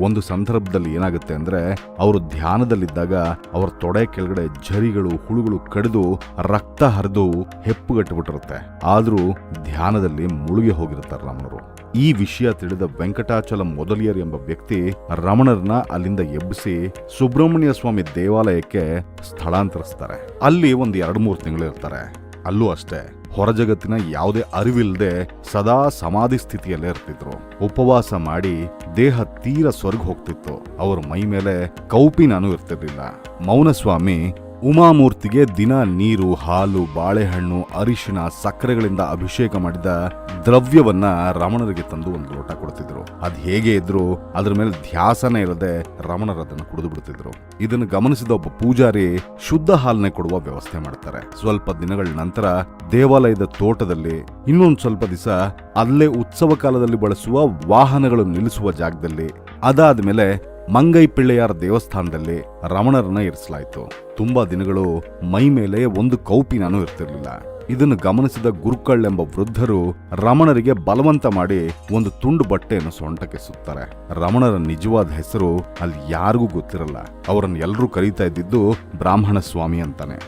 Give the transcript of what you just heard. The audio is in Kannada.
ಒಂದು ಸಂದರ್ಭದಲ್ಲಿ ಏನಾಗುತ್ತೆ ಅಂದ್ರೆ ಅವರು ಧ್ಯಾನದಲ್ಲಿದ್ದಾಗ ಅವರ ತೊಡೆ ಕೆಳಗಡೆ ಝರಿಗಳು ಹುಳುಗಳು ಕಡಿದು ರಕ್ತ ಹರಿದು ಹೆಪ್ಪುಗಟ್ಟಿಬಿಟ್ಟಿರುತ್ತೆ. ಆದ್ರೂ ಧ್ಯಾನದಲ್ಲಿ ಮುಳುಗಿ ಹೋಗಿರ್ತಾರೆ ರಮಣರು. ಈ ವಿಷಯ ತಿಳಿದ ವೆಂಕಟಾಚಲಂ ಮೊದಲಿಯರ್ ಎಂಬ ವ್ಯಕ್ತಿ ರಮಣರನ್ನ ಅಲ್ಲಿಂದ ಎಬ್ಬಿಸಿ ಸುಬ್ರಹ್ಮಣ್ಯ ಸ್ವಾಮಿ ದೇವಾಲಯಕ್ಕೆ ಸ್ಥಳಾಂತರಿಸ್ತಾರೆ. ಅಲ್ಲಿ ಒಂದು 2-3 ತಿಂಗಳು ಇರ್ತಾರೆ. ಅಲ್ಲೂ ಅಷ್ಟೇ, ಹೊರ ಜಗತ್ತಿನ ಯಾವುದೇ ಅರಿವಿಲ್ಲದೆ ಸದಾ ಸಮಾಧಿ ಸ್ಥಿತಿಯಲ್ಲೇ ಇರ್ತಿದ್ರು. ಉಪವಾಸ ಮಾಡಿ ದೇಹ ತೀರ ಸ್ವರ್ಗ ಹೋಗ್ತಿತ್ತು. ಅವ್ರ ಮೈ ಮೇಲೆ ಕೌಪಿನಾನು ಇರ್ತಿರ್ಲಿಲ್ಲ. ಮೌನಸ್ವಾಮಿ ಉಮಾಮೂರ್ತಿಗೆ ದಿನ ನೀರು, ಹಾಲು, ಬಾಳೆಹಣ್ಣು, ಅರಿಶಿನ, ಸಕ್ಕರೆಗಳಿಂದ ಅಭಿಷೇಕ ಮಾಡಿದ ದ್ರವ್ಯವನ್ನ ರಮಣರಿಗೆ ತಂದು ಒಂದು ಲೋಟ ಕೊಡ್ತಿದ್ರು. ಅದ್ ಹೇಗೆ ಇದ್ರು ಅದ್ರ ಮೇಲೆ ಧ್ಯಾಸನೇ ಇಲ್ಲದೆ ರಮಣರು ಅದನ್ನು ಕುಡಿದು ಬಿಡ್ತಿದ್ರು. ಇದನ್ನು ಗಮನಿಸಿದ ಒಬ್ಬ ಪೂಜಾರಿ ಶುದ್ಧ ಹಾಲನ್ನೇ ಕೊಡುವ ವ್ಯವಸ್ಥೆ ಮಾಡ್ತಾರೆ. ಸ್ವಲ್ಪ ದಿನಗಳ ನಂತರ ದೇವಾಲಯದ ತೋಟದಲ್ಲಿ ಇನ್ನೊಂದು ಸ್ವಲ್ಪ ದಿವಸ ಅಲ್ಲೇ ಉತ್ಸವ ಕಾಲದಲ್ಲಿ ಬಳಸುವ ವಾಹನಗಳು ನಿಲ್ಲಿಸುವ ಜಾಗದಲ್ಲಿ, ಅದಾದ್ಮೇಲೆ ಮಂಗೈ ಪಿಳ್ಳೆಯಾರ ದೇವಸ್ಥಾನದಲ್ಲಿ ರಮಣರನ್ನ ಇರಿಸಲಾಯಿತು. ತುಂಬಾ ದಿನಗಳು ಮೈ ಮೇಲೆ ಒಂದು ಕೌಪಿನಾನು ಇರ್ತಿರ್ಲಿಲ್ಲ. ಇದನ್ನು ಗಮನಿಸಿದ ಗುರುಕಳ್ ಎಂಬ ವೃದ್ಧರು ರಮಣರಿಗೆ ಬಲವಂತ ಮಾಡಿ ಒಂದು ತುಂಡು ಬಟ್ಟೆಯನ್ನು ಸೊಂಟಕ್ಕೆ ಸುತ್ತಾರೆ. ರಮಣರ ನಿಜವಾದ ಹೆಸರು ಅಲ್ಲಿ ಯಾರಿಗೂ ಗೊತ್ತಿರಲ್ಲ. ಅವರನ್ನು ಎಲ್ಲರೂ ಕರೀತಾ ಇದ್ದಿದ್ದು ಬ್ರಾಹ್ಮಣ ಸ್ವಾಮಿ ಅಂತಾನೆ.